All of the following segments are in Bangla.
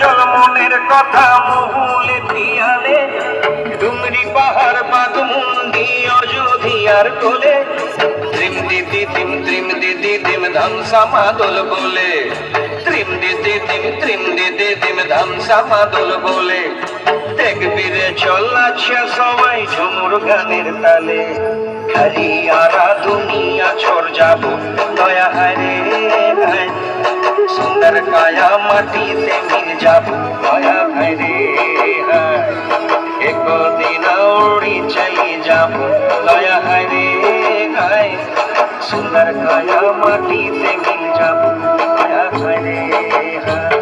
জল মনের কথা মহুলে পিয়ালে ডুমরি পাহাড় বাগমুন্ডি অযোধ্যার কোলে ত্রিম দিদি দিম ধাম সামাদল বলে ত্রিম দিদি দিম ধাম সামাদল বলে দেখবি রে চল্লাছে সবাই ঝুমুর গানের তালে হরিয়ারা দুনিয়া ছড় যাবো দয়া হারে হায় সুন্দর কায়া মাটিতে মিল যাবো দয়া হারে হায় একদিন উড়ি চলে যাবো দয়া হারে হায় সুন্দর কায়া মাটিতে মিল যাবো দয়া হারে হায়।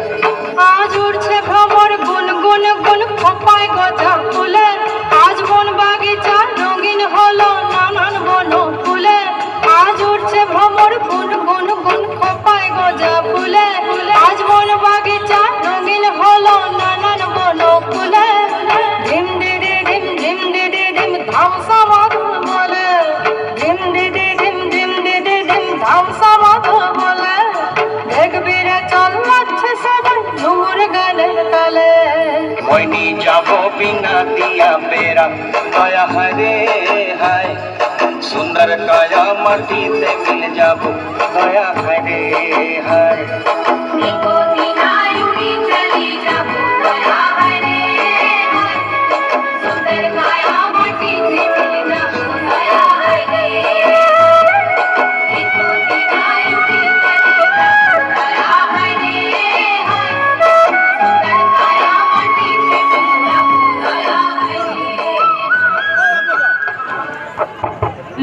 আজ উড়ছে ভ্রমর গুন গুন গুন খোপায় গজা ফুলে আজ বন বাগিচা রঙিন হলো নানান বন ফুলে আজ উড়ছে ভ্রমর গুন গুন গুন খোপায় গজা ফুলে আজ বন বাগিচা রঙিন হলো নানান বন ফুলে ধিম দিদি ধিম ধাম সামাদল বলে ধিম দিদি ধিম ধাম সামাদল বলে দেখবি রে চল্লাচ্ছে সবাই ঝুমুর গানের তালে মইনি যাবো বিনা দিয়া বেড়া দয়া হারে হায় সুন্দর কায়া মাটিতে মিল যাবো দয়া হারে হায়।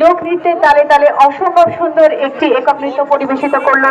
লোকনৃত্যের তালে তালে অসম্ভব সুন্দর একটি একক নৃত্য পরিবেশিত করলো।